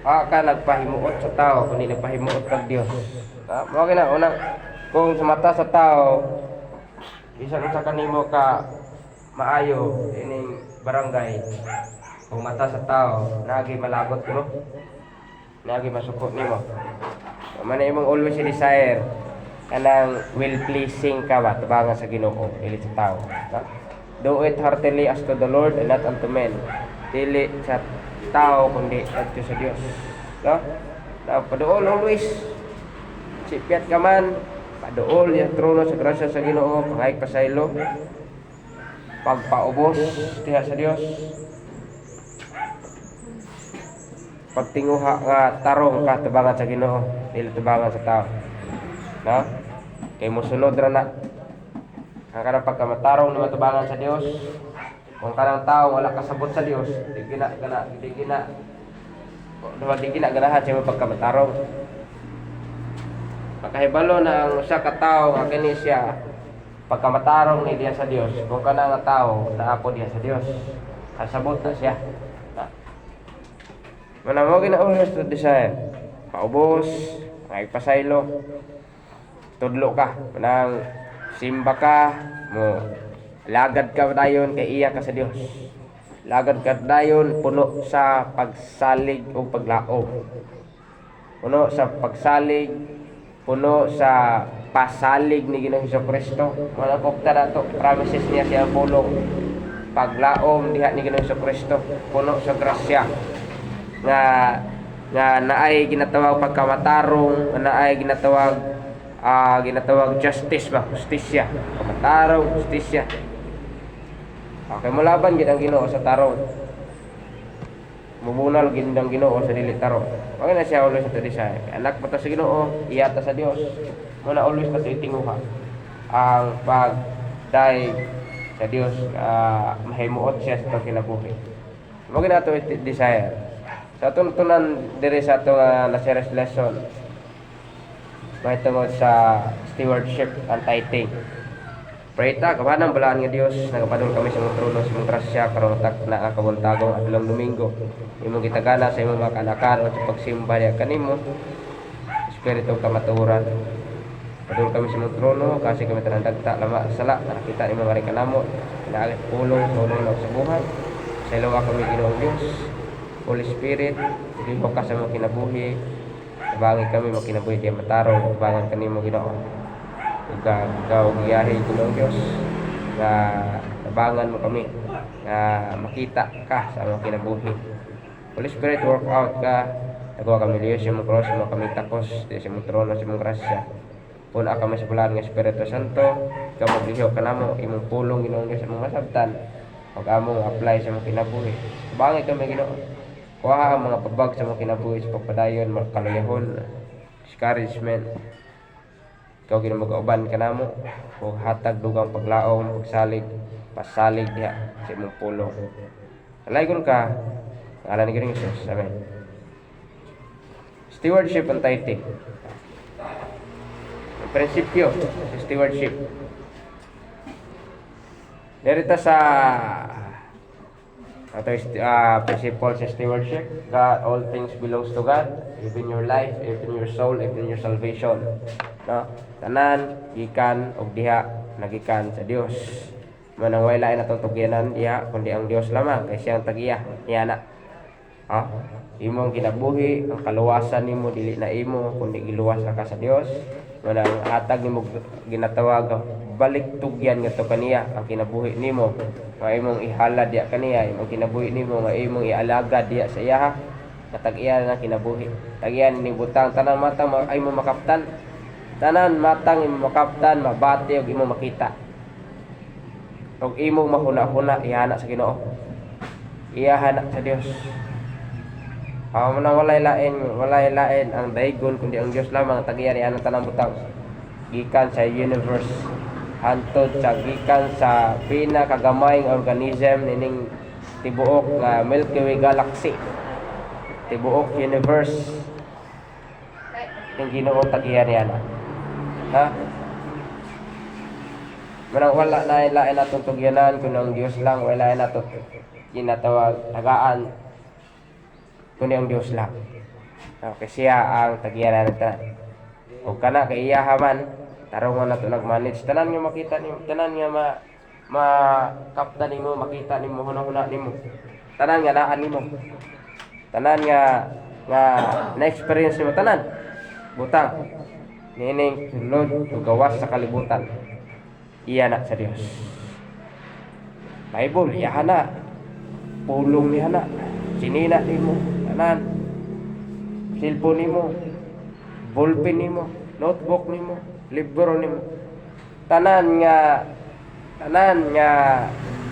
ka nagpahimuot sa tao kundi nagpahimuot kag Dios. Mao na una kung sa mata sa tao bisan unsa kanimo ka maayo ining barangay, kung mata sa tao nagi malagot mo, nagi masukot nimo. Man imong always desire kanang will pleasing ka ba tabangan sa Ginoo dili sa tao. Do it heartily as to the Lord and not unto men. Dili sa tao kundi adto sa Dios. No? Paduol always. Sipiat ka man, paduol yung trono sa grasya sa Ginoo, pangayag pasaylo, pagpaubos diha sa Dios, pagtinguha nga tarong ka tabangan sa Ginoo, dili tabangan sa tao. No? Kay mosunod ra na ang kanang pagkamatarong na matabangan sa Dios. Kung kanang tao wala kasabot sa Dios, di gina ganahan siya pagkamatarong. Makahibalo na ang usa ka tawo nga kini siya pagkamatarong ni diya sa Dios. Kung kana nga tawo naapo diya sa Dios, kasabot na siya. Manamo gina-always to desire. Paubos, ngay pasaylo, tudlo ka, manang simba ka mo, lagad ka dayon kay iya ka sa Dios. Lagad ka dayon puno sa pagsalig o paglaom. Puno sa pagsalig, puno sa pasalig ni Ginoong Jesucristo. Manakopta na to, promises niya siya pulong paglaom diha ni Ginoong Jesucristo, puno sa grasya nga naay ginatawag pagkamatarong, naay ginatawag justice ba, justisya, pagkamatarong, justisya. Okay, mulaban gid ang Ginoo sa tarong. Mubunal gid ang Ginoo sa dili tarong. Okay na siya always sa desire. Anak pa ta sa Ginoo, iyata sa Dios. Muna always ta sa itinguha ang pagday sa Dios, mahimuot siya sa kinabuhi. Mo gid nato desire. Sa tuntunan diri sa atong na-series lesson, mahitungod sa stewardship and tithing. Pray ta, kabanang balaan nga Dios, nagapadul kami sa mong trono, sa mong grasya, karon tak na kabuntagong adlong Domingo. Imong gitagana sa imong mga kanakan o sa pagsimba niya kanimo, Espiritu kamatuoran. Padul kami sa mong trono, kasi kami tanang dagta, lama, sala, nakita imong nga rin kanamo, naagit pulong, tulong lang sa buhay. Sa ilawa kami Ginoong Dios, Holy Spirit, diliho ka sa mga kinabuhi, tabangan kami mga kinabuhi diya matarong, tabangan kanimo Ginoo. Ikaw giyahe Ginoong Dios, nga tabangan mo kami, nga makita ka sa mga kinabuhi. Holy Spirit, work out ka, nagawa kami liyo sa mga cross, mga kami takos, di sa mga trono, sa mga grasya. Puna kami sa bulan ng Espiritu Santo, ikaw magliho ka namo, imong pulong Ginoong Dios sa mga masabtan, pag among apply sa mga kinabuhi. Tabangan kami Ginoo. Kuha ang mga pabag sa mga kinabuhi sa pagpadayon, mga kaluyahon, discouragement. Ikaw ginamag-uban ka na mo, o hatag dugang paglaom, pagsalig, pasalig diha sa imong pulong. Alaygon ka, ngalan ni Ginoong Jesus. Amen. Stewardship and tithing. Ang prinsipyo sa stewardship. Narita sa principle sa stewardship. God, all things belongs to God, even your life, even your soul, even your salvation. No? Tanan gikan og diha nagikan sa Dios. Manang way lain atong tugyanan diha kundi ang Dios lamang kay siyang tagiya niya na. Imong kinabuhi, ang kaluwasan nimo dili na imo kundi giluwas ka sa Dios. Manang hatag nimo ginatawag balik tugyan ngadto kaniya ang kinabuhi nimo. Nga imong ihalad diya kaniya, imong kinabuhi nimo nga imong ialagad diya sa iya katag-iya na kinabuhi. Tagyan ni butang tanan matang ay mo makaptan. Tanan matang imo makaptan, mabati og imo makita. Og imong mahuna-huna ihana sa Ginoo. Iyahana sa Dios. Manang walay lain ang daygon kundi ang Dios lamang tag-iya ni anang tanang butang. Gikan sa universe, hantod sa gikan sa pinakagamay nga organism nining tibuok nga Milky Way galaxy. Tibuok universe. Ang Ginoo tag-iya ni ana. Manang wala na lain atong tugyanan kun ang Dios lang, wala na ato ginatawag tagaan kundi ang Dios lang. Okay, siya ang tagyanan ng tanan. O kana kay iya man tarungan nato nag-manage tanan nga makita nimo, tanan nga makapta nimo, makita nimo, hunahuna nimo. Tanan nga naan nimo. Tanan nga na-experience nimo tanan. Butang nining sulod ug gawas sa kalibutan. Iya na sa Dios. Bible iya na. Pulong niya na. Sinina nimo tanan. Cellphone nimo, ballpen nimo, notebook nimo, libro nimo. Tanan nga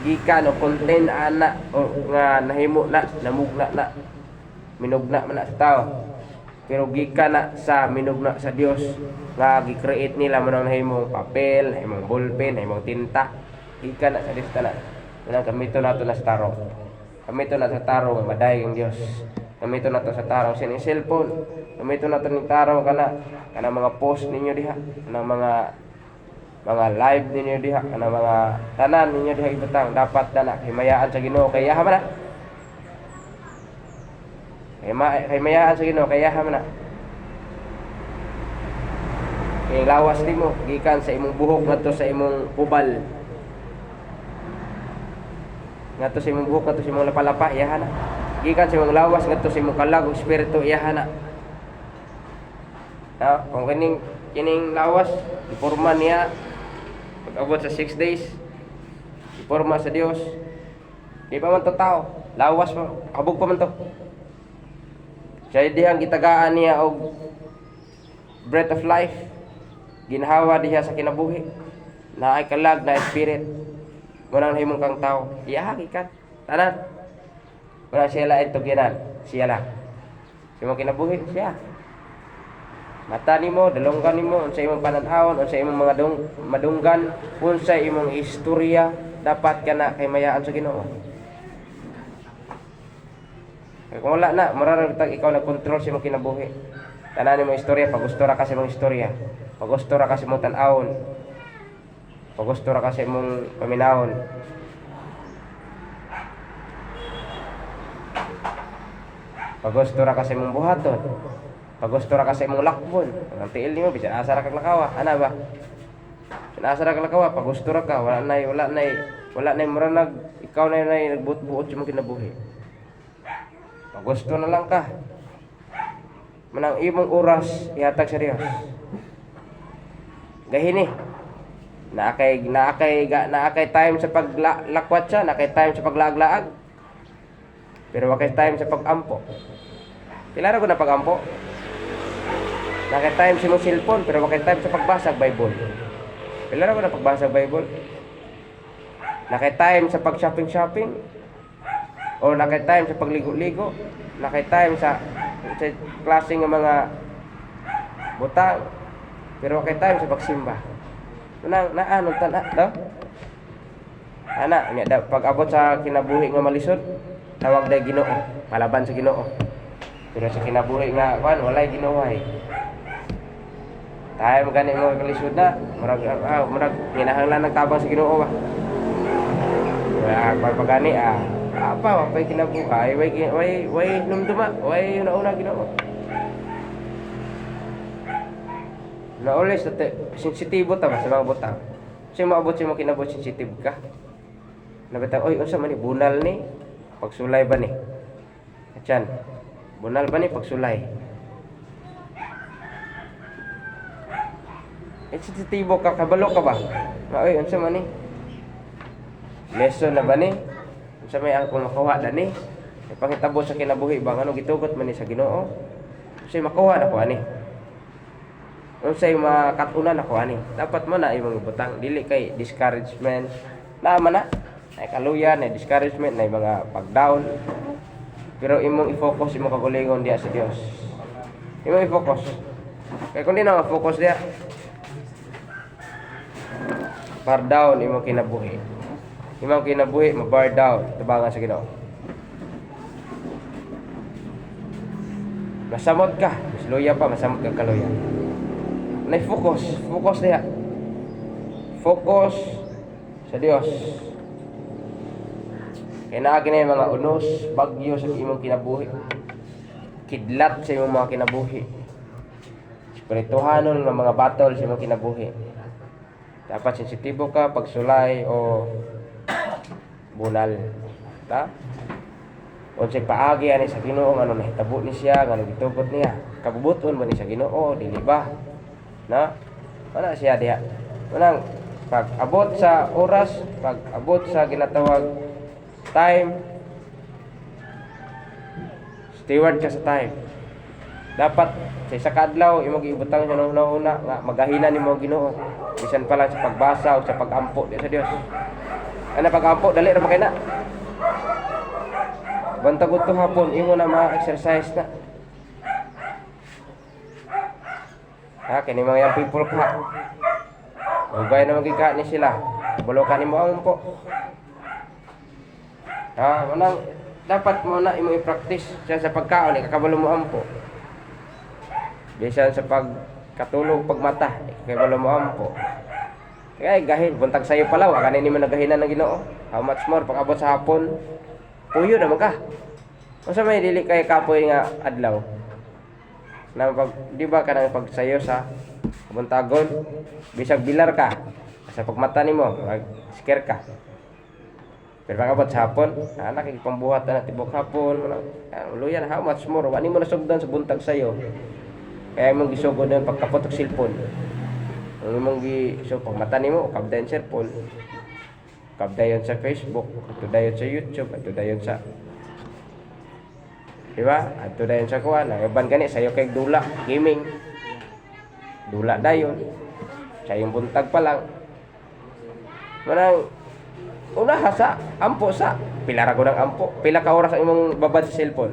gikan o content ana o nga nahimo na, namugna na, minugna man na sa tao. Pero gikan na sa minugna sa Dios nga gi-create nila man ang nahimong papel, nahimong ballpen, nahimong tinta. Gikan na sa Dios tanan. Unang gamito nato na sa tarong. Gamito na sa tarong maday ang Dios. Gamito na to sa tarong sining cellphone. Gamito na to ning tarong kana mga post ninyo diha, kana mga live ninyo diha, kana mga tanan ninyo diha ibutang dapat na himayaan sa Ginoo kay yaha man na. Himayaan sa Ginoo kay yaha man na. Kay lawas nimo gikan sa imong buhok ngadto sa imong kubal. Ngadto sa imong buhok ngadto sa imong lapalapa yaha na. Gikan sa imong lawas ngadto sa imong kalag ug espiritu iyaha na. Kung kining lawas iporma niya pag-abot sa 6 days, iporma sa Dios. Di pa man to tao, lawas mo, habog pa man to. Siya dihang gitagaan niya og breath of life. Ginhawa diha sa kinabuhi. Na ay kalag na spirit. Munang nahimong kang tao, iyaha gikan tanan. Wala siya lang ito ginan. Siya lang. Siya mo kinabuhi. Siya. Mata ni mo, dalonggan ni mo, unsay imong pananhawon, unsay imong mga madunggan, unsay imong istorya, dapat ka na kay mayaan sa Ginoo. Kung wala na, mararagtag ikaw nagkontrol sa imong kinabuhi. Tanan imong istorya, pagusto ra ka sa imong istorya. Pagusto ra ka sa imong tan-awon. Pagusto ra ka sa imong paminawon. Pagusto ra ka sa imong buhaton. Pagusto ra ka sa imong lakbon. Ang tiil nimo bisan asa ra kag lakawa, ana ba? Bisan asa ra kag lakawa, pagusto ra ka, wala nay mura ikaw na nagbuot-buot sa imong kinabuhi. Pagusto na lang ka. Manang imong oras ihatag sa Dios. Gahini. Naakay time sa paglakwat siya, naakay time sa paglaag-laag. Pero wakay time sa pag-ampo. Kilala ko na pag-ampo. Nakay time sa mong cellphone, pero wakay time sa pagbasa Bible. Kilala ko na pagbasa Bible. Nakay time sa pag-shopping. O nakay time sa pagligo-ligo. Nakay time sa klaseng ng mga butang. Pero wakay time sa pagsimba. Naano tala, daw? Ana, pag abot sa kinabuhi nga malisod, tawag day Ginoo, palaban sa Ginoo. Pero sa kinabuhi nga walay Ginoo ay. Tayo magani mo kalisod na, murag ginahanglan nagtabang sa Ginoo ba. Wala pagani apa pay kinabuhi, way numduma, way una Ginoo. Na always sensitibo ta ba sa mga butang. Kasi maabot siya mo kinabot sensitive ka. Nabitang, oy, unsa man ni bunal ni? Pagsulay ba ni? Atyan, bunal ba ni pagsulay? Sensitibo ka, kabalo ka ba? Oy, unsa man ni? Lesson na ba ni? Unsa may akong makuha na ni? Ipangitabo sa kinabuhi bang ano gitugot man ni sa Ginoo? Kasi makuha na ko ani. Unsay makatunan ako ani. Dapat mo na imong ibutang dili kay discouragement. Naman na. Ay kaluyan, ay discouragement, ay mga pag-down. Pero imong i-focus imong kagulingon diya sa Dios. Imong i-focus. Kay kun di na focus diya. Bar down imong kinabuhi. Imong kinabuhi ma-bar down tabangan sa Ginoo. Masamot ka, masluya pa, masamot ka kaluya. Focus diha. Focus sa Dios. Kaya naa gina mga unos, bagyo sa imong kinabuhi. kidlat sa imong mga kinabuhi. Spirituhanon nga mga battle sa imong kinabuhi. Dapat sensitibo ka pagsulay o bunal. Ta? Unsay paagi ani sa Ginoo ano nahitabo ni siya, ngano gitugot niya. Kabubuton ba ni sa Ginoo, dili ba? Na? Wala siya diha. Unang pag abot sa oras, pag abot sa ginatawag time, steward ka sa time. Dapat sa isa ka adlaw imong giibutang sa una nga magahina nimo Ginoo. Bisan pa lang sa pagbasa o sa pagampo di sa Dios. Ana pagampo dali ra makay na. Bantag udto hapon imo na ma-exercise na. Kini mga young people ka. Ugay na magika ni sila. Bulokan nimo ang po. Manang dapat mo na imo i-practice sa pagkaon ikakabalo mo ampo. Bisan sa pagkatulog pagmata ikakabalo mo ampo. Kaya gahin buntag sayo pala wa kanin nimo nagahinan ng Ginoo. How much more pag abot sa hapon puyo naman ka. Unsa may dili kay kapoy nga adlaw. Na pag di ba kanang pagsayo sa buntagon bisag bilar ka sa pagmata nimo mag-scare ka. Pero pag abot sa hapon, anak pambuhat na tibok hapon, luyan how much more wani mo nasugdan sa buntag sayo. Kaya imong gisugod ng pagkapotok cellphone. Ang imong so pagmata nimo kabdayon cellphone. Kabdayon sa Facebook, ato dayon sa YouTube, ato dayon sa diba? Ato dayon sa kuan, uban gani sayo kay dula, gaming. Dula dayon. Sa yung buntag pa lang. Manang una hasa, ampo sa pila ra ko ng ampo. Pila ka oras ang imong babad sa cellphone.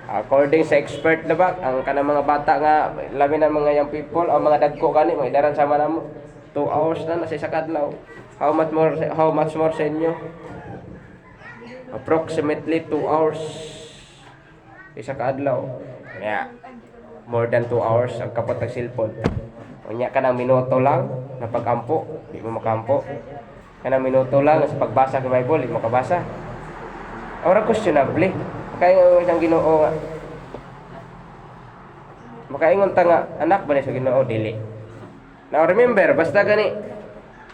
According sa expert na ba, ang kanang mga bata nga labi na mga young people o mga dagko kani mga idaran sama namo 2 hours na sa isa ka adlaw. How much more sa inyo? Approximately 2 hours isa ka adlaw. Yeah. More than 2 hours ang kapot ng cellphone. Unya ka ng minuto lang na pagampo, di mo makampo. Kanang minuto lang sa pagbasa ng Bible, di mo kabasa. Ora questionable. Kaya isang Ginoo nga. Makaingon ta nga anak ba ni sa Ginoo dili. Now remember, basta gani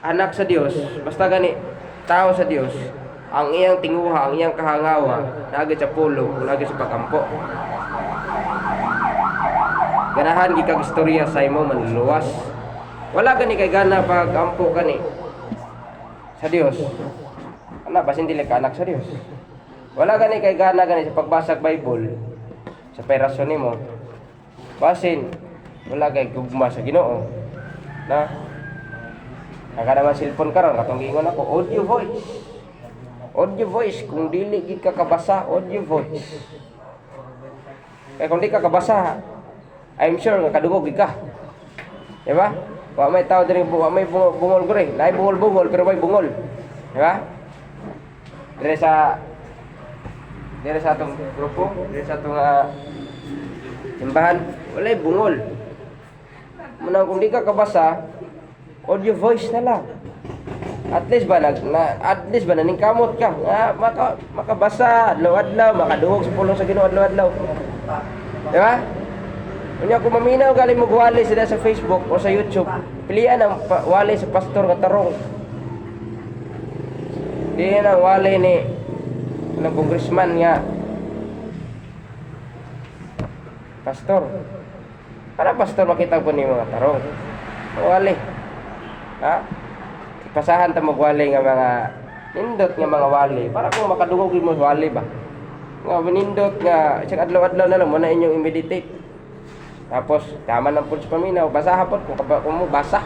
anak sa Dios, basta gani tao sa Dios, ang iyang tinguha, ang iyang kahangawa, naagid sa pulo, naagid sa pagampo. Ganahan gikag istorya sa imo manluwas. Wala gani kay gana pag ampo kani sa Dios. Ana basin dili ka anak sa Dios. Wala gani kay gana gani sa pagbasa Bible sa perasyon nimo. Basin wala kay gugma sa Ginoo. Na Naka naman cellphone karon katong giingon ako audio voice. Audio voice kung dili gid ka kabasa audio voice. Kaya kung di ka kabasa I'm sure nga kadungog ka. Di ba? Wa may tao diri wa may bungol gure. Nay bungol pero may bungol. Di ba? Dire sa atong grupo, dire sa atong simbahan, walay bungol. Munang kung di ka kabasa, audio voice na lang. At least ba naning kamot ka nga makabasa adlaw-adlaw, makadungog sa pulong sa Ginoo adlaw-adlaw. Di ba? Unya kung maminaw galing mo wali sila sa Facebook o sa YouTube, pilian ang wali sa pastor nga tarong. Di na wali ni ng congressman nga pastor. Para pastor makita po ni mga tarong. Wali. Ha? Pasahan ta magwali nga mga nindot nga mga wali para kung makadungog mo wali ba. Nga nindot nga isang adlaw-adlaw na lang mo na inyong i-meditate. Tapos, tama ng pulse paminaw, basahan po kung mo basa.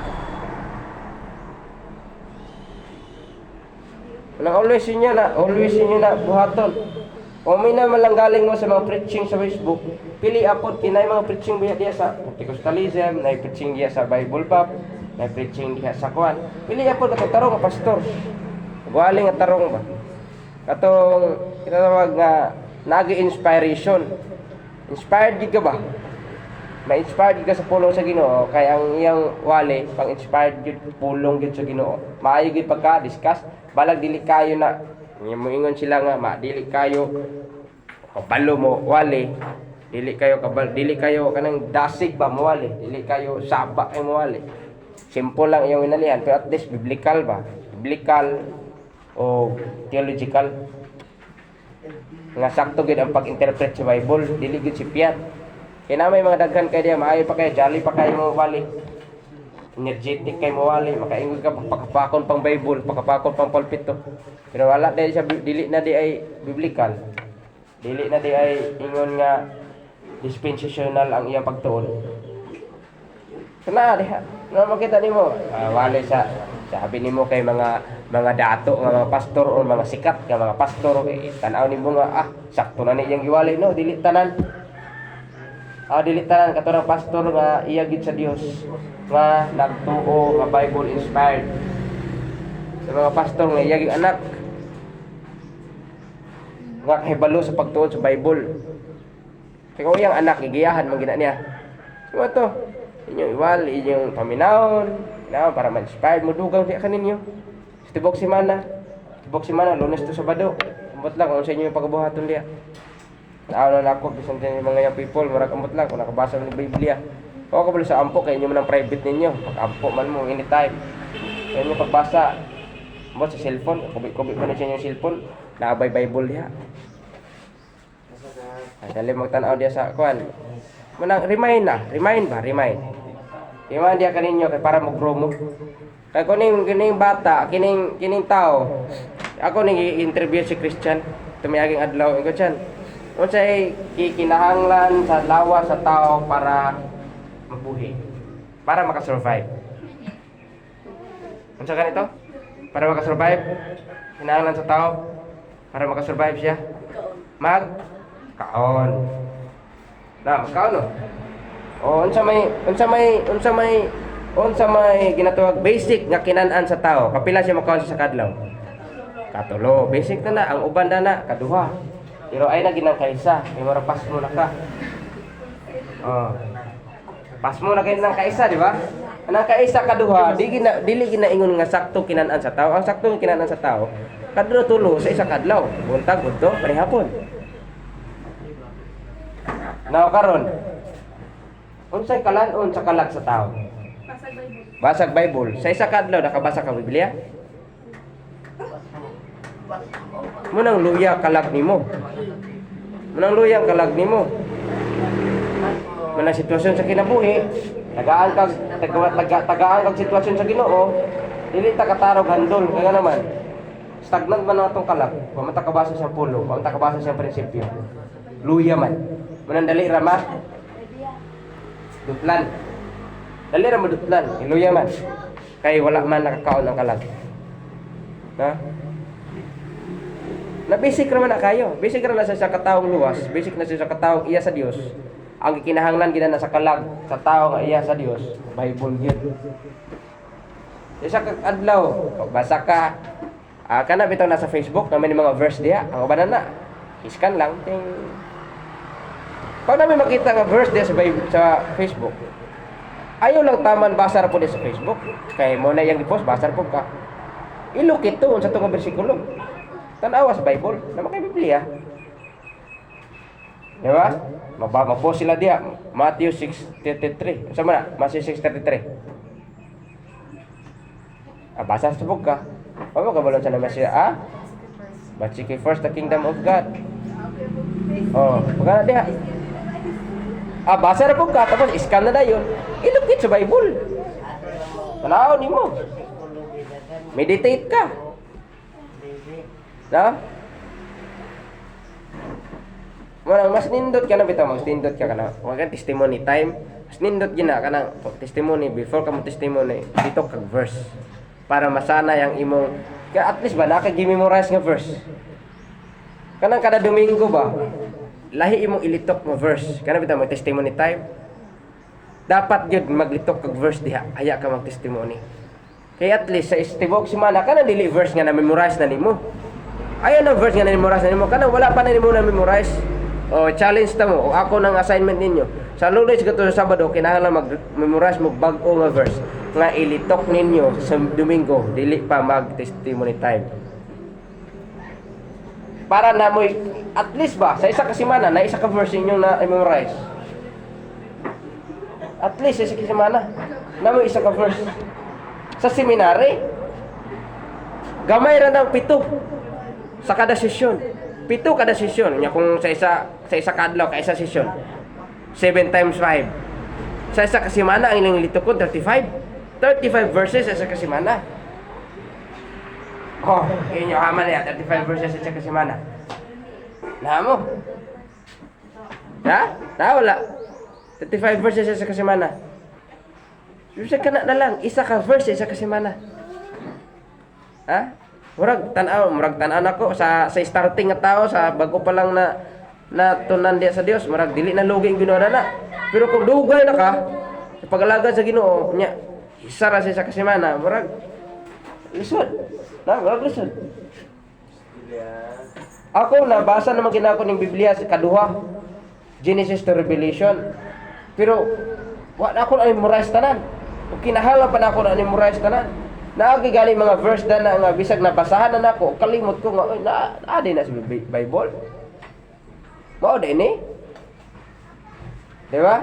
Always yun na buhaton. Kung may naman lang galing mo sa mga preaching sa Facebook, pili apod, kinay mga preaching diya sa Pentecostalism, na preaching diya sa Bible Pop, na preaching diya sa Kwan. Pili apod katong tarong nga pastor. Galing nga tarong ba? Katong, kinatawag nga, nag-inspiration. Inspired gid ka ba? Ma-inspired ka sa pulong sa Ginoo kay ang iyang wali pang-inspired gyud pulong gyud sa Ginoo. Maayo gyud pagka-discuss balag dili kayo na moingon sila nga dili kayo kabalo mo wali, dili kayo kanang dasig ba mo wali, dili kayo saba kay mo wali. Simple lang iyong inalihan, pero at least biblical ba? Biblical o theological. Nga sakto gid ang pag-interpret sa Bible, dili gid si piyat. Kaya na may mga daghan kay diya, maayo pa kay jolly pa kay mo wali. Energetic kay mo wali, makaingon ka pakapakon pang Bible, pakapakon pang pulpito. Pero wala dahil siya dili na di ay biblical. Dili na di ay ingon nga dispensational ang iyang pagtuon. Kana diha, na makita nimo, wali sa sabi nimo kay mga dato nga mga pastor o mga sikat nga mga pastor tan-aw nimo nga sakto na ni iyang giwali no, dili tanan. Dili tanan katurang pastor nga iya gid sa Dios nga nagtuo nga Bible inspired. Sa mga pastor nga iya gid anak nga kahibalo sa pagtuon sa Bible. Kaya kung iyang anak gigiyahan man gina niya. Ano to? Inyong iwal, inyong paminahon, na para ma-inspired mo dugang diya kaninyo. Tibok semana, Lunes to Sabado. Ambot lang kung sa inyo yung pagbuhaton diya. Naaw na ako bisan din mga young people, murag ambot lang kung nakabasa ng Biblia. O ka sa ampo kay inyo man ang private ninyo. Pag-ampo man mo anytime. Kaya inyo pagbasa, ambot sa cellphone, kubik-kubik pa na siya yung cellphone, naabay Bible diya. Dali magtanaw diya sa kuan. Manang remind. Iman dia kaninyo kay para mag-grow mo. Kay kining bata, kining tao. Ako ning i-interview si Christian tumiaging adlaw ingo chan. Unsay kinahanglan sa lawas sa tao para mabuhi? Para makasurvive. Unsa kanito? Para makasurvive? Kinahanglan sa tao para makasurvive siya. Kaon. Kaon no? Unsa may ginatawag basic nga kinan-an sa tao. Kapila siya makaon sa kadlaw? Katulo. Basic na ang uban na kaduha. Pero ay na ginang kaisa, may marapas mo na ka. Pas mo na kay nang kaisa, di ba? Nang kaisa kaduha, dili ginaingon nga sakto kinan-an sa tao. Ang sakto kinan-an sa tao, kadto tulo sa isa kadlaw. Buntag udto panihapon. Now karon, unsay kalan-on sa kalag sa tao? Basag Bible. Sa isa kadlaw nakabasa ka Biblia? Munang luya kalag nimo. Manang sitwasyon sa kinabuhi, tagaan kag sitwasyon sa Ginoo, dili ta katarog handol kaya naman. Stagnant man atong kalag, wa man ta kabasa sa pulo, wa man ta kabasa sa prinsipyo. Luya man. Manang dali ra ma dutlan. Dali ra madutlan, iluya man. Kay wala man nakakaon ng kalag. Na basic ra man na kayo. Basic ra na sa kataong luwas, basic na sa kataong iya sa Dios. Ang kinahanglan gina na sa kalag sa tao nga iya sa Dios, Bible gyud. Isa ka adlaw, basa ka kana bitaw na sa Facebook na may mga verse diha, ang uban na. Iskan lang ting pag namin makita nga verse diya sa Facebook, ayaw lang taman basar po diya sa Facebook. Kaya mo na yung i-post, basar po ka. Ilukit to sa itong bersikulo. Tanawa sa Bible, naman kay Biblia. Diba? Mag-post sila diya. Matthew 6:33. Saan mo na? Matthew 6:33. Basar sa ka. Paano ka balon sa naman siya? But seek ye first the kingdom of God. Pagkana diya. Basa na po ka, tapos iskan na dayon. Ilukit sa Bible. Tanaw ni mo. Meditate ka. Mas nindot ka na bitaw, mas nindot ka na. Huwag kang testimony time. Mas nindot gina ka na testimony. Before ka mo testimony, dito kag verse. Para masanay ang imong, kaya at least ba, nakag-memorize nga verse. Kanang kada Domingo ba, lahi imong ilitok mo verse. Kana bitaw mo testimony time. Dapat gyud maglitok kag verse diha. Aya ka mag-testimony. Kaya at least sa tibok semana kana dili verse nga na-memorize na nimo. Aya na verse nga na-memorize na nimo. Kana wala pa na nimo na-memorize. Challenge ta mo. O ako nang assignment ninyo. Sa Lunes gato sa Sabado kinahanglan mag-memorize mo bag-o nga verse nga ilitok ninyo sa Domingo dili pa mag-testimony time. para na mo at least ba sa isa ka semana na isa ka verse inyong na memorize. At least sa isa ka semana na mo isa ka verse. Sa seminary, gamay ra ng 7 sa kada sesyon. 7 kada sesyon. Nya kung sa isa kadlaw ka isa sesyon. 7 times 5. Sa isa ka semana ang ilang litukod 35 verses sa isa ka semana. Oh, inyo haman ya 35 verses sa isa ka semana. Na mo? Ha? Wala. 35 verses sa isa ka semana. Bisa ka na lang isa ka verse sa isa ka semana. Ha? Murag tan-aw nako sa starting nga tao sa bago pa lang na tunan diya sa Dios, murag dili na lugi ang Ginoo na. Pero kung dugay na ka sa pag-alagad sa Ginoo, nya isa ra sa kasemana, murag lisod. Murag lisod. Ako nabasa naman ginako ning Biblia sa kaduha, Genesis to Revelation. Pero wa ako na memorize tanan. O kinahanglan pa na ako na memorize tanan. Naagi gali mga verse na nga bisag nabasahan na nako, kalimot ko nga adi na sa Bible. Mao din ni. Di ba?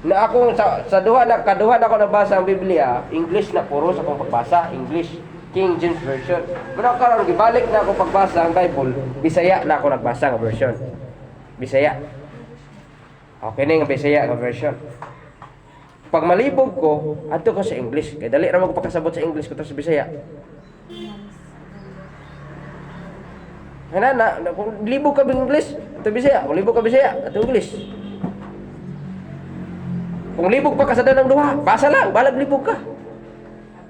Na ako sa kaduha na ako nabasa ang Biblia, English na puro sa akong pagbasa, English, King James version. Pero karon gibalik na ako pagbasa ang Bible, Bisaya na ako nagbasa nga version. Bisaya. Okay na nga Bisaya nga version. Pag malibog ko, adto ko sa English. Kaya dali ra mo ko pagkasabot sa English ko to sa Bisaya. Kung libog ka ng English, ato Bisaya. Kung libog ka Bisaya, ato English. Kung libog pa ka sa danang duha, basa lang, balag libog ka.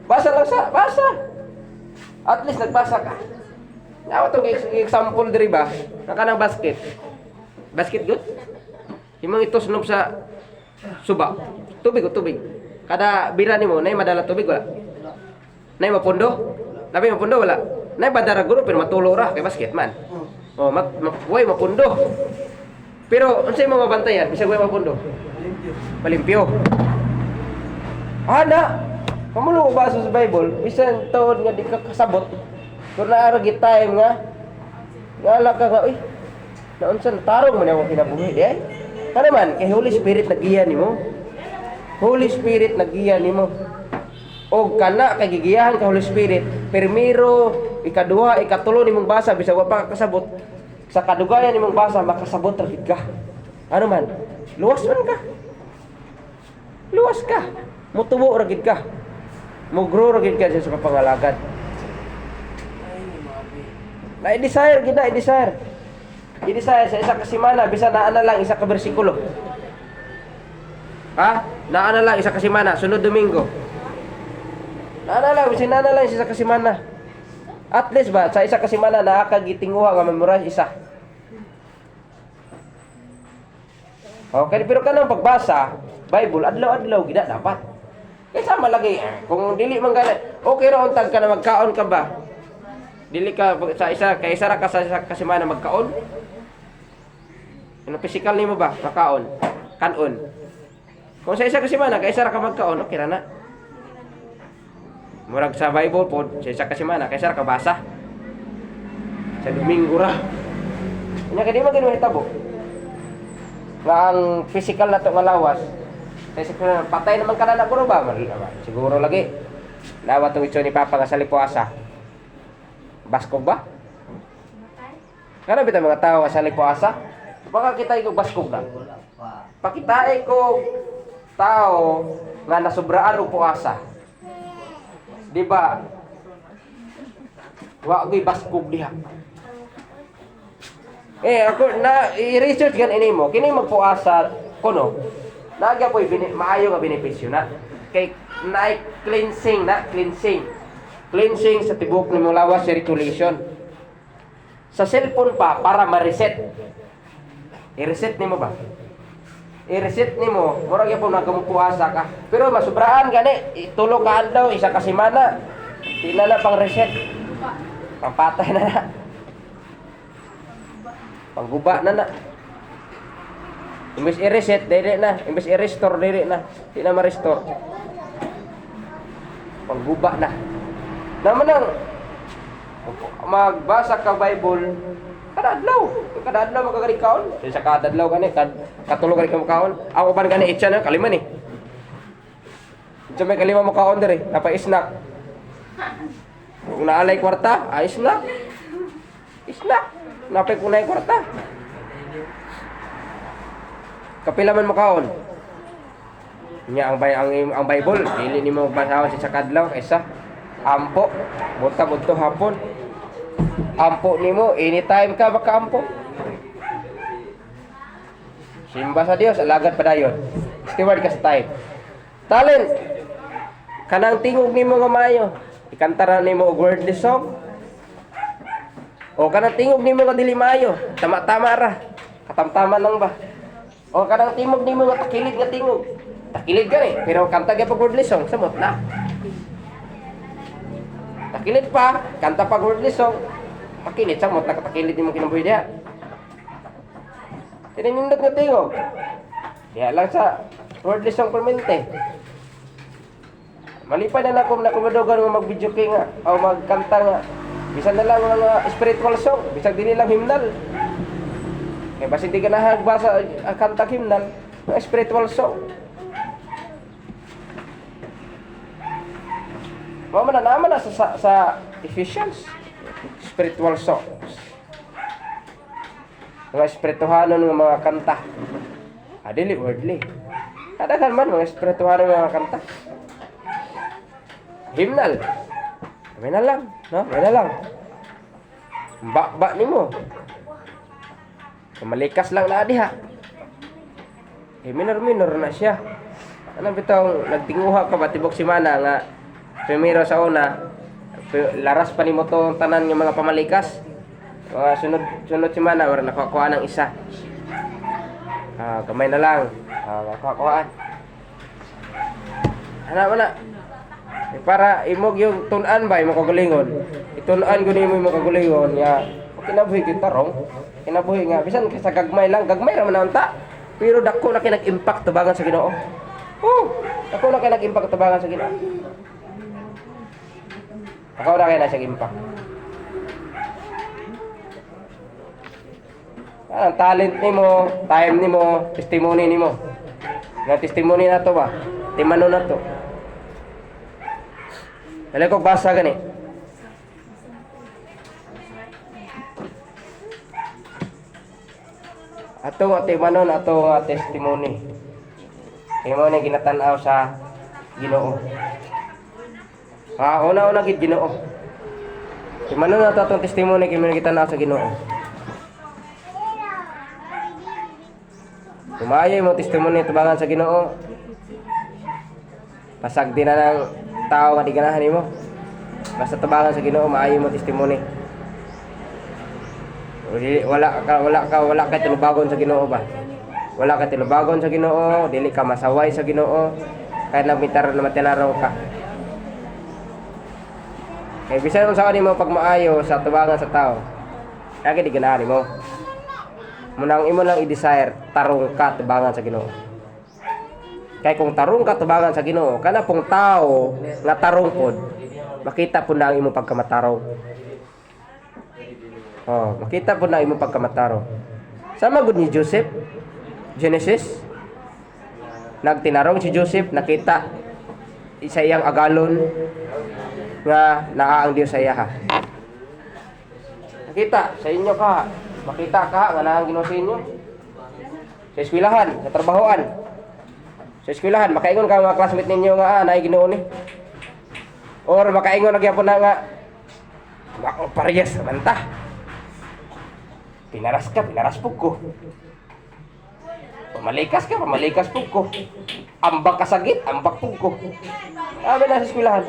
Basa. At least nagbasa ka. Nawa to example diri ba? Kanang basket. Basket good? Himong itusnob sa suba. Tubig. Kada bira nimo nay madala tubig wala. Nay mapundo. Labi mapundo wala. Nay badara guro pero matulo ra kay basket man. Oh, way mapundo. Pero unsay mo mabantayan bisag way mapundo? Malimpyo. Ana, pamulo ko basa sa Bible, bisan taon nga di ka kasabot. Pero naara gid time nga wala ka nga naunsa tarong man ako kinabuhi di ay. Kana man kay Holy Spirit nagiya nimo. Holy Spirit nagiya nimo. Og kana kay gigiyahan ka Holy Spirit, primero, ikaduha, ikatulo nimong basa bisag wa pa kasabot. Sa kadugayan nimong basa makasabot ra gid ka. Ano man? Luwas ka. Mutubo ra gid ka. Mugro ra gid ka sa pangalagad. I-desire sa isa ka semana bisan naa na lang isa ka bersikulo. Ha? Naa na lang isa ka semana, sunod Domingo. Naa na lang isa ka semana. At least ba sa isa ka semana naa ka gitinguha nga memorize isa. Okay, pero kanang pagbasa Bible adlaw-adlaw gid dapat. Kaysa malagi kung dili man gani, okay ra untag ka na magkaon ka ba? Dili ka sa isa ra ka sa isa ka semana magkaon. Ano physical nimo ba? Makaon. Kanon. Kung sa isa ka semana, kaysa ra ka magkaon, okay ra na. Murag sa Bible po, sa isa ka semana, kaysa ra ka basa. Sa Domingo ra. Nya kadi man gani hitabo. Nga ang physical na to nga lawas. Sa isa ka patay naman ka na guro ba? Siguro lagi. Lawa tong itso ni Papa nga sa lipuasa. Baskog ba? Kana bitaw mga tao nga sa lipuasa? Baka kita ko baskog na. Pakitae ko tao nga nasubraan og puasa. Di ba? Wa gyud baskog diha. Ako na i-research gan ini mo, kini magpuasa kuno. Naagya po maayo nga benepisyo na. Kay na cleansing sa tibok nimo lawas circulation. Sa cellphone pa para ma-reset. I-reset nimo ba? I-reset nimo, murag gyapon nagamupuasa ka. Pero masubraan gani, tulo ka adlaw, isa ka semana. Di na pang reset. Pampatay na. Pangguba na. Imbes i-reset, dili na. Imbes i-restore, dili na. Di na ma-restore. Pangguba na. Naman ang magbasa ka Bible kada adlaw magkagarikaon sa kada adlaw gani katulog gani ka makaon ang uban gani itsa na kalima ni itsa may kalima makaon dire napa snack kung naalay kwarta snack napay kunay kwarta kapila man makaon nya ang Bible dili nimo basahon sa kadlaw kaysa ampo buta budto hapon ampo nimo anytime ka makaampo simba sa Dios alagad padayon steward ka sa time talent kanang tingog nimo nga maayo ikantara nimo og wordless song o kanang tingog nimo nga dili maayo tama-tama ra katamtaman lang ba o kanang tingog nimo nga takilid nga tingog takilid ka pero kanta gyud pag wordless song samot na takilid pa kanta pag wordless song takilid samot na takilid nimo kinabuhi diha tinindot nga tingog diha lang sa wordless song permente malipay na ako nakumadogan nga mag-video kay nga o magkanta nga bisan na lang mga spiritual song bisag dili lang hymnal kaya basta hindi ka nahagbasa kanta hymnal mga spiritual song mama na naman na sa Ephesians spiritual songs mga spirituhanon ng mga kanta dili wordly kadaghan man mga spirituhanon ng mga kanta hymnal may na lang no may na lang ba nimo malikas lang na diha minor na siya ano bitaw nagtinguha ka ba tibok semana nga primero sa una laras pa nimo to tanan ng mga pamalikas mga sunod semana wala nakakuha ng isa kamay na lang nakakuhaan ana para imog yung tunan ba imong kagalingon itunan gud nimo imong kagalingon ya kinabuhi gyud tarong kinabuhi nga bisan sa gagmay ra man ta pero dako na kay nag-impact tubangan sa Ginoo dako na kay nag-impact tubangan sa Ginoo ako na kay na siya impact ang talent nimo time nimo testimony nimo nga testimony na to ba timano na to dali ko basa gani atong timanon atong testimony ni ginatan-aw sa Ginoo una gid Ginoo timanon na atong testimony kay ginatan-aw sa Ginoo Kumayo mo testimony tubangan sa Ginoo pasag din na ng tao nga di ganahan nimo basta tubangan sa Ginoo maayo mo testimony wala ka tinubagon sa Ginoo ba wala ka tinubagon sa Ginoo dili ka masaway sa Ginoo kaya nagmitar na matinaraw ka kaya bisan unsa nimo pag maayo sa tubangan sa tao kaya di ganahan nimo munang imo lang i-desire tarong ka tubangan sa Ginoo kay kung tarong ka tubangan sa Ginoo kana pong tao nga tarong pod makita pud na ang imong pagkamatarong makita pud na ang imong pagkamatarong sama gud ni Joseph Genesis nagtinarong si Joseph nakita isa iyang agalon nga naa ang Dios sa iya nakita sa inyo ka makita ka nga naa ang Ginoo sa inyo sa eskwelahan sa trabahoan sa eskwelahan makaingon ka mga classmate ninyo nga naay Ginoo ni or makaingon na gyapon na nga parehas man ta pinaras pug ko pamalikas pug ko ambak kasagit ambak pug ko na sa eskwelahan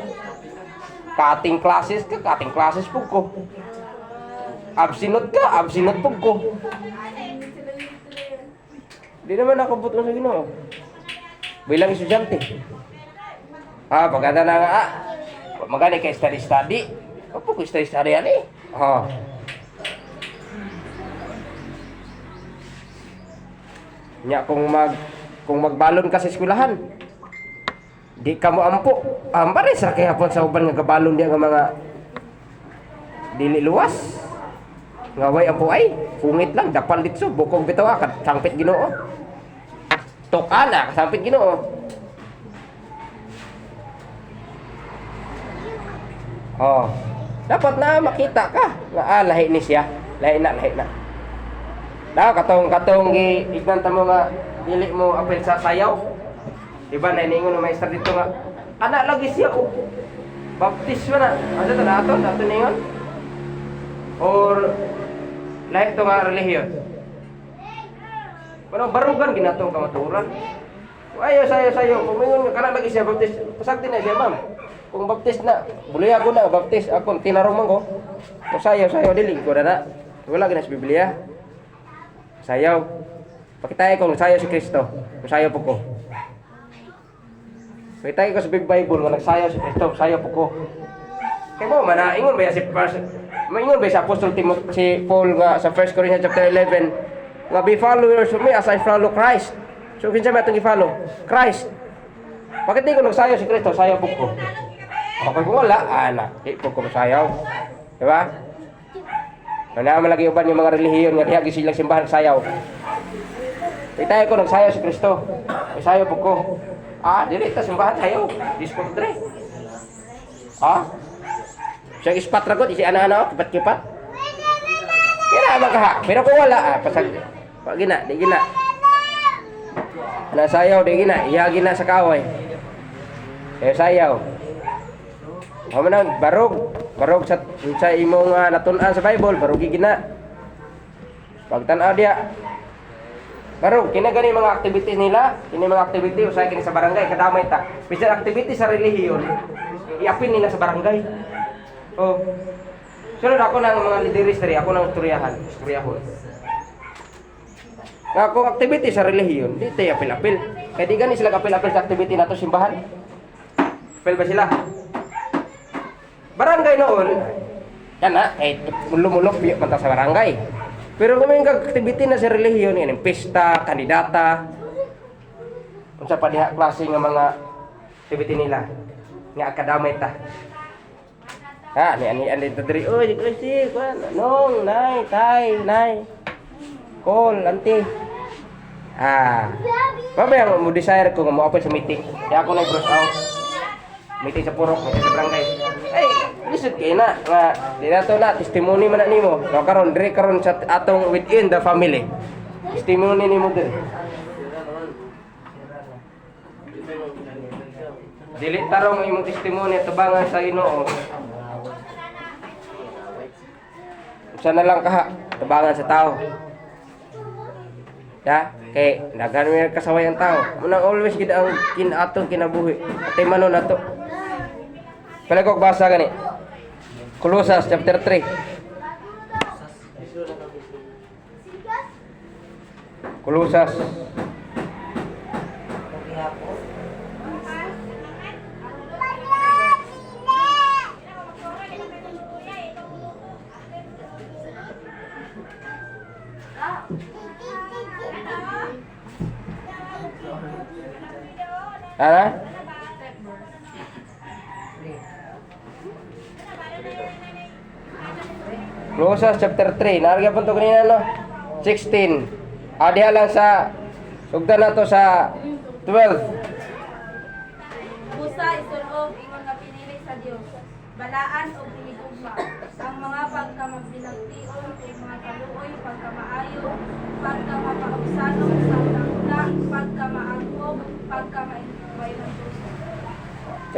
cutting classes pug ko absinot pug ko di naman ako buto sa Ginoo bilang estudyante paganda na nga magani kay study opo ko study ani nya kung magbalon ka sa eskwelahan di ka mo ampo pares ra kay hapon sa uban nga gabalon diya nga mga dili luwas. Nga way ang buhay, pungit lang, dapal ditso, bukong bitawa, sampit Ginoo. Tokana, sampit Ginoo. Oh, dapat na makita ka nga lahi ni siya, lahi na. Daw katong ignan ta mo nga dili mo apil sa sayaw. Diba na iningon ng maestra dito nga anak lagi siya o baptismo na. Ano to na ato ningon? Or lahi to nga relihiyon. Pero barugan ginatong kamaturan. Ayo sayo. Kung mingon ka lagi siya baptis, pasagti na siya ma'am. Kung baptis na, buloy ako na baptis ako tinarong man ko. Kung sayo dili ko na. Wala gina sa Biblia. Sayaw. Pakitay ko sayaw si Kristo. Kung sayaw po ko. Pakitay ko sa Big Bible nga nagsayaw si Kristo, sayaw po ko. Kaya mo manaingon ba maingon ba sa Apostol Timothy si Paul nga sa 1 Corinthians chapter 11 nga be followers of me as I follow Christ. So kinsa ba itong i-follow? Christ. Bakit di ko nagsayaw si Kristo, sayaw po ko. Okay kung wala, di po ko masayaw. Diba? Naman lagi uban yung mga relihiyon nga diha gisilang simbahan sayaw. Pitay ko nagsayaw si Kristo. Sayaw po ko. Dili ta simbahan sayaw. Diskontre. Siya ispat ragot isi ana-ana kipat-kipat. Kira magaha. Pero kung wala pasag gina, di gina. Ana sayaw di gina, iya gina sa kaaway. Sayaw. Hamanang barog sa imong natun-an sa Bible, barog gina. Pagtan-aw dia. Barog kini gani mga activity nila, kini mga activity usay kini sa barangay kadamay ta. Bisan activity sa relihiyon, iapin nila sa barangay. Sunod ako ng mga lideris diri, ako nang istoryahon. Nga kung activity sa relihiyon, di tayo apil-apil. Kaya di gani sila apil-apil sa activity nato simbahan. Apil ba sila? Barangay noon, yan mulok-mulok biyak man ta sa barangay. Pero kung may activity na sa relihiyon, yan, pista, kandidata, kung sa padiha klase ng mga activity nila, nga akadamay ta. Ani dito diri, oy, si, nong, nay, call, auntie. Mamaya mo desire ko nga mo open sa meeting. Kaya ako nag-cross out. Meeting sa purok, meeting sa barangay. Lisod kayo na nga di nato na testimony man na nimo. Nga karon dire karon sa atong within the family. Testimony nimo dire. Dili tarong imong testimony tubangan sa Ginoo. Usa na lang kaha tubangan sa tao. Kay daghan may kasaway ang tao. Munang always gid ang atong kinabuhi. Atay manon nato. Pala ko basa gani. Colossus chapter 3. Colossus. Colossus chapter 3. Narga po ito kanina, no? 16. Diha lang sa sugdan na to sa 12. Busa isulog ingon nga pinili sa Dios. Balaan o hinigugma. Ang mga pagkamagbilagtion o mga kaluoy, pagkamaayo, pagkamapausanong sa unang-una, pagkamaangkog, pagkamaintuway ng puso.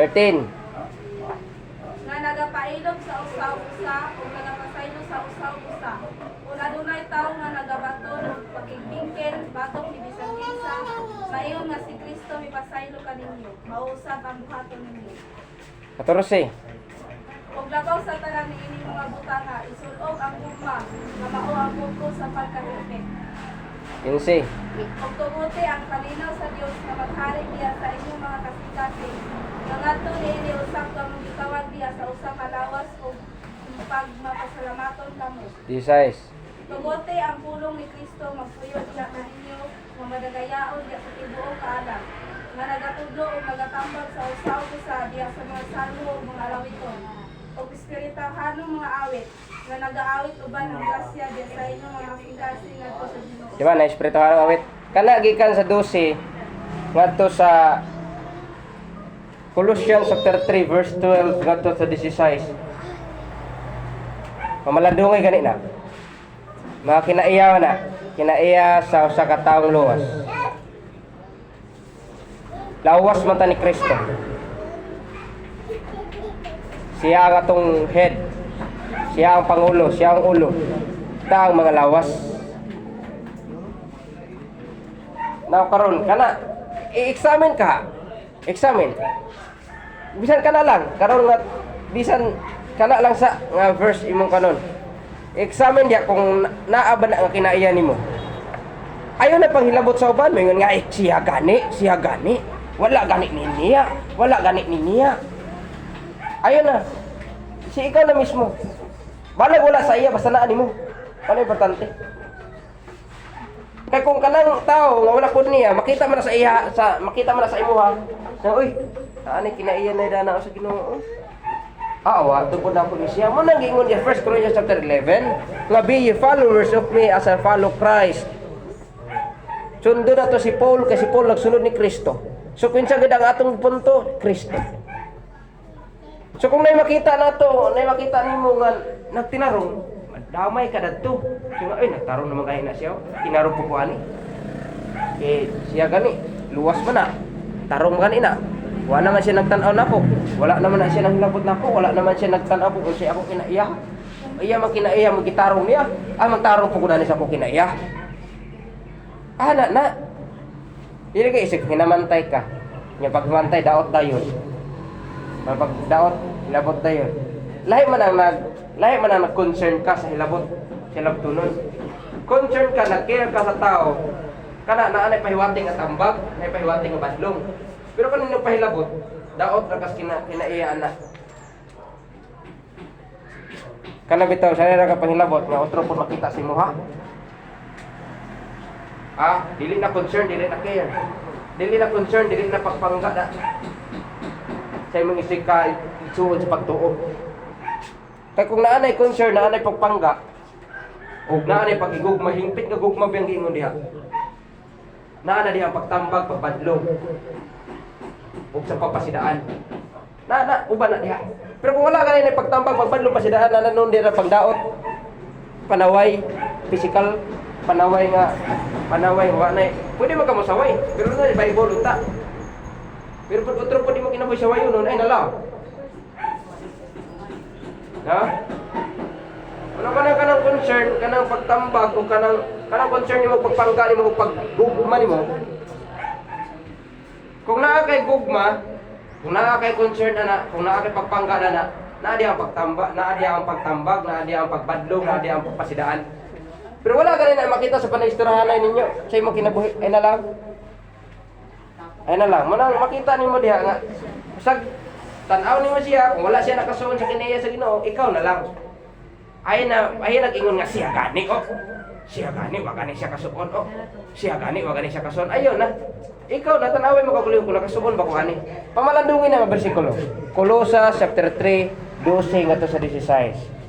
13. Nga nagapailog sa usaw-usa o nagapasaylo sa usaw-usa. Kung adunay tao nga nagabaton o pakigbingkel, batok ni bisang kinsa, maiyon nga si Kristo mipasaylo kaninyo, mausab ang buhaton ninyo. 14. Kung labaw sa tanan ni ining mga butanga, isulog ang gugma, nga mao ang buko sa pagkahirpik. 15. Kung tumuti ang kalinaw sa Dios na maghari diya sa inyong mga kasikasin, nga ngadto niini usab kamo gitawag diya sa usa ka lawas o pagmapasalamaton kamo. 16. Tumuti ang pulong ni Kristo magpuyod diya kaninyo, nga madagayaon diya sa tibuok kaalam, nga nagatudlo o nagatambag sa usaw-usa diya sa mga salmo o mga alawiton, o espiritahanong mga awit, nga nagaawit uban ng grasya diya sa inyong mga pingasing ngadto sa Ginoo. Di ba, na-espirituhan ang awit. Kana gikan sa 12, ngadto sa Colossians chapter 3, verse 12, ngadto sa 16. Pamalandungay gani na. Mga kinaiyaw na. Kinaiya sa usa ka taong luwas. Lawas man ta ni Kristo. Siya ang atong head. Siya ang pangulo, siya ang ulo. Ta ang mga lawas. Now karon kana i-examine ka. Examine. Bisan kana lang karon nga bisan kana lang sa nga verse imong kanon. Examine dia kung naa ba na nga kinaiya nimo. Ayaw na panghilabot sa uban, mingon nga siya gani. Wala gani ni niya. Ayaw na. Si ikaw na mismo. Balag wala sa iya basta naa nimo. Ano importante? Kay kung kanang tao nga wala pud niya, makita man na sa iya makita man na sa imuha. Na uy, ani kinaiya na dana sa Ginoo. Wa tungkol na po ni siya. Mo nang giingon niya 1 Corinthians chapter 11, nga be ye followers of me as I follow Christ. Sundo na to si Paul kasi Paul nagsunod ni Kristo. So kinsa gid ang atong punto? Kristo. So kung nay makita nimo nga nagtinarong, damay ka dadto. So ay nagtarong naman kay na siya. Tinarong po ko ani. Siya gani, luwas man na. Tarong gani na. Wala naman siya nagtanaw nako. Wala naman na siya nanghilabot nako. Wala naman siya nagtanaw po kung siya ako kinaiya. Iya man kinaiya mo gitarong niya. Magtarong po ko na sa ako kinaiya. Na. Dili kay isip hinamantay ka. Nya pagmantay daot dayon. Pag daot hilabot dayon. Lahi man ang nag-concern ka sa hilabot, sa labtunon. Concern ka, nag-care ka sa tao. Kana naanay pahiwating at tambag, nay pahiwating at badlong. Pero kanino pahilabot, daot ra kas kinaiyaan na. Kana bitaw sa ra ka pahilabot nga otro pud makita si mo ha. Dili na concern, dili na care. Dili na concern, dili na pagpangga da. Sa imong isig ka isuod sa pagtuo. Kay kung naanay concern, naanay pagpangga, o naanay pag-igugma, hingpit nga gugma biyang giingon diha. Naana diha ang pagtambag, pagbadlong. O sa papasidaan. Uban na diha. Pero kung wala ka na pagtambag, pagbadlong, pasidaan, nanon diha pagdaot, panaway, physical, panaway, wala pwede magkamusaway, pero na Bible unta. Pero pag otro po di mo kinaboy saway yun, ay nalaw. Ha? Ano kanang concern, kanang pagtambag, o kanang concern mo pagpangga mo, paggugma mo. Kung naa kay gugma, kung naa kay concern kung naa kay pagpangga naa di ang pagtambag, naa di ang pagbadlong, naa di ang pagpasidaan. Pero wala ka rin na makita sa panaistirahanay ninyo. Sa imong kinabuhi, ay na lang. Manang makita nimo diha nga. Sag tan-aw nimo siya, kung wala siya nakasuon sa kinaiya sa Ginoo, ikaw na lang. Ay nag-ingon nga siya gani Siya gani wa gani siya kasuon Siya gani wa gani siya kasuon. Ayon na. Ikaw na tan-away mo kaguliw kung nakasuon ba ko ani. Pamalandungin na nga bersikulo. Colosas chapter 3, 12 ngadto sa 16.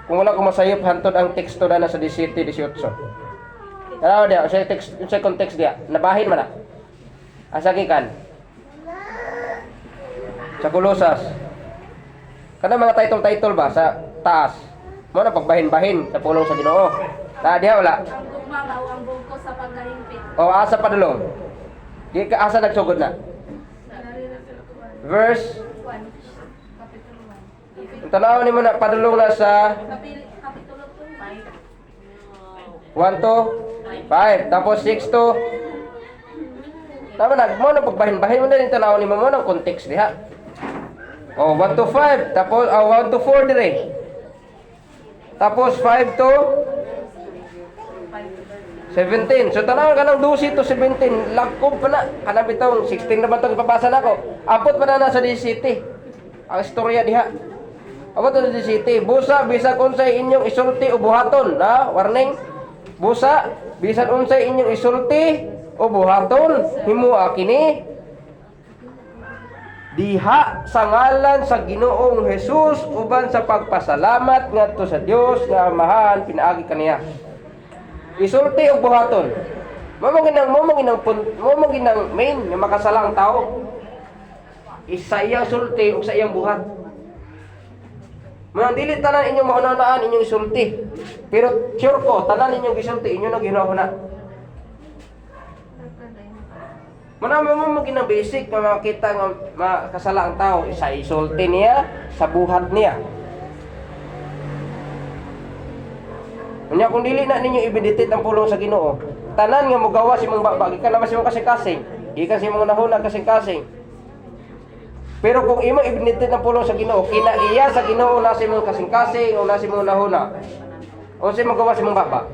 Kung wala ko masayop hantod ang teksto na sa 17, 18. Ano dia? Sa context dia. Nabahin man na. Asa gikan? Sa Colosas. Kana mga title ba sa taas? Mo na pagbahin-bahin sa pulong sa Ginoo. Diha wala. Ang gugma mao ang bugko sa pagkahimpit. Asa padulong. Di ka asa nagsugod na. Verse 1, kapitulo 1. tanaw ni mo na padulong na sa Kapitulo 2, 1 to 5, tapos 6 to tama na, mo na pagbahin-bahin mo na rin tanaw ni mo ng context diha. 1 to 5, tapos 1 to 4 dire. Tapos 5 to 17. So tanaw ka ng 12 to 17, lagkob pa na. Kana bitaw 16 naman tong ipabasa nako. Abot pa na sa 17. Ang istorya diha. Abot na sa 17. Busa bisag unsay inyong isulti o buhaton, warning. Busa bisan unsay inyong isulti o buhaton, himuha kini diha sa ngalan sa Ginoong Hesus uban sa pagpasalamat ngadto sa Dios nga Amahan pinaagi kaniya. Isulti og buhaton. Mo mo ginang main nga makasalang tao. Isa iyang sulti ug sa iyang buhat. Mga dili tanan inyong maunaan inyong isulti. Pero sure ko tanan inyong gisulti inyo na ginahuna. Manami mo ginang basic nga makita nga makasala ang tao, isa isulti niya sa buhat niya. Unya kung dili na ninyo i-meditate ang pulong sa Ginoo, tanan nga mogawa si mong baba, gikan naman si mong kasing-kasing, gikan si mong nahuna kasing-kasing. Pero kung imo i-meditate ang pulong sa Ginoo, kinaiya sa Ginoo na si mong kasing-kasing o na si mong nahuna, o si mogawa si mong baba.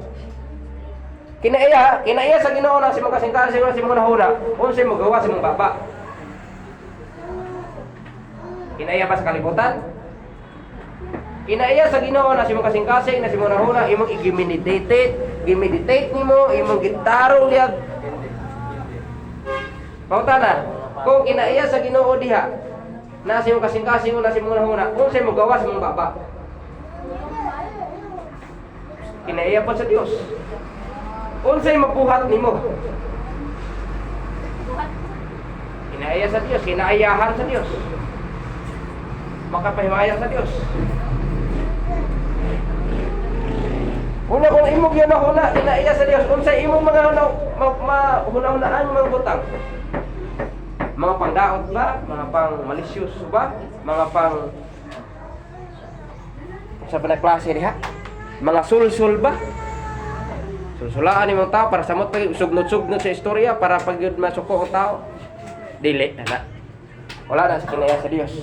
Kinaiya sa Ginoo na si mong kasing-kasing o na si mong nahuna, o si mogawa si mong baba. Kinaiya ba sa kalibutan? Kinaiya sa Ginoo na si mong kasing-kasing na si mong nahuna, imong i-meditate nimo, imong gitaro liag. Pautana, kung kinaiya sa Ginoo diha na si mong kasing-kasing na si mong nahuna, unsay mo gawa sa mong baba? Kinaiya pa sa Dios. Unsay mabuhat nimo? Kinaiya sa Dios, kinaiyahan sa Dios. Makapahiwayan sa Dios. Una kung imong yun na kinaiya sa Dios, unsay imong mga hunahunaan mga butang. Mga pangdaot ba? Mga pang malicious ba? Mga pang sa banang klase diha? Mga sulsul ba? Sulsulaan imong tao para samot pag sugnot-sugnot sa istorya para pag yun masuko ang tao. Dili na. Wala na sa kinaiya sa Dios.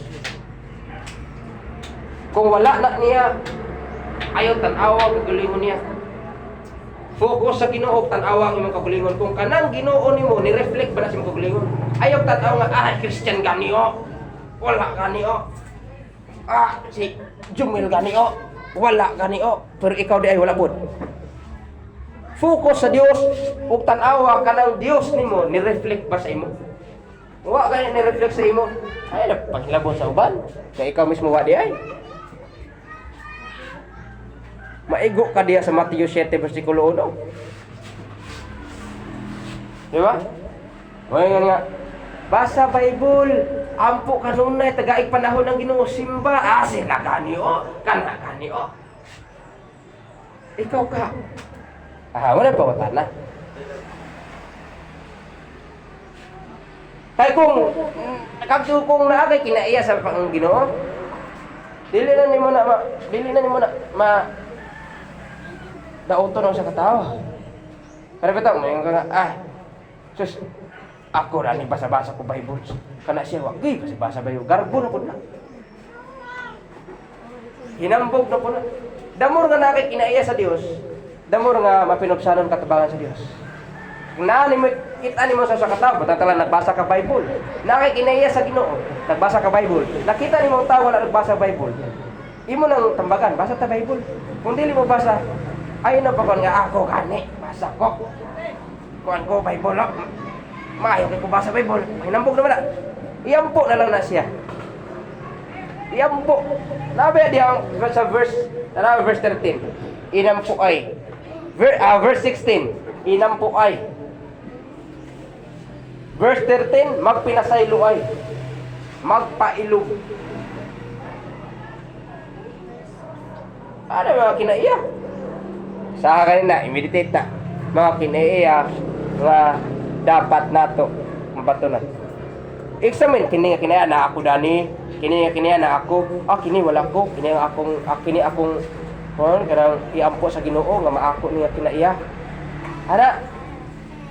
Kung wala na niya, ayaw tan-awa kagalingon niya. Focus sa Ginoo, tan-awa ang imong kagalingon. Kung kanang Ginoo nimo ni-reflect ba na sa imong kagalingon? Ayaw tan-awa nga Christian gani o. Wala gani o. Si Jumil gani o. Wala gani o. Pero ikaw di ay wala pod. Focus sa Dios ug tan-awa kanang Dios nimo ni-reflect ba sa imo? Wa kay ni-reflect sa imo. Ay paghilabon sa uban. Kay ikaw mismo wa di ay. Maigo ka diya sa Matthew 7 versikulo 1. Di ba? Ngayon nga, basa Bible, ampo kanunay, tagaig panahon ng Ginoo simba. Sila gani o, kana gani o. Ikaw ka. Wala pa wata na. Kaya kung naagay kinaiya sa Ginoo, dili na nimo na nauto na sa katao. Pero bitaw, ngayon ka nga, sus, ako na ni basa-basa ko Bible. Kana siya, wagi, basa-basa Bible. Garbo na po na. Hinambog na po na. Damor nga nakikinaiya sa Dios, damor nga mapinupsanon katabangan sa Dios. Kita mo sa katao, batatala nagbasa ka Bible. Nakikinaiya sa Ginoo, nagbasa ka Bible. Nakita ni mong tao wala nagbasa Bible. Imo nang tambagan, basa ta Bible. Kung dili mo basa, ay na pa nga ako gani, basa ko. Kuan ko Bible, maayo kay ko basa Bible. Hinambog naman na. Iyampo na lang na siya. Iyampo. Nabi diya sa verse 13. Inampo ay. Verse 16. Inampo ay. Verse 13, magpinasaylo ay. Magpailog. Ano mga kinaiya? Sa kanina, i-meditate na. Mga kinaiya nga dapat nato mapatunan. Examine, kini nga kinaiya na ako dani, kini nga kinaiya na ako, kini wala ko, kini akong kanang iampo sa Ginoo nga maako niya kinaiya. Ana,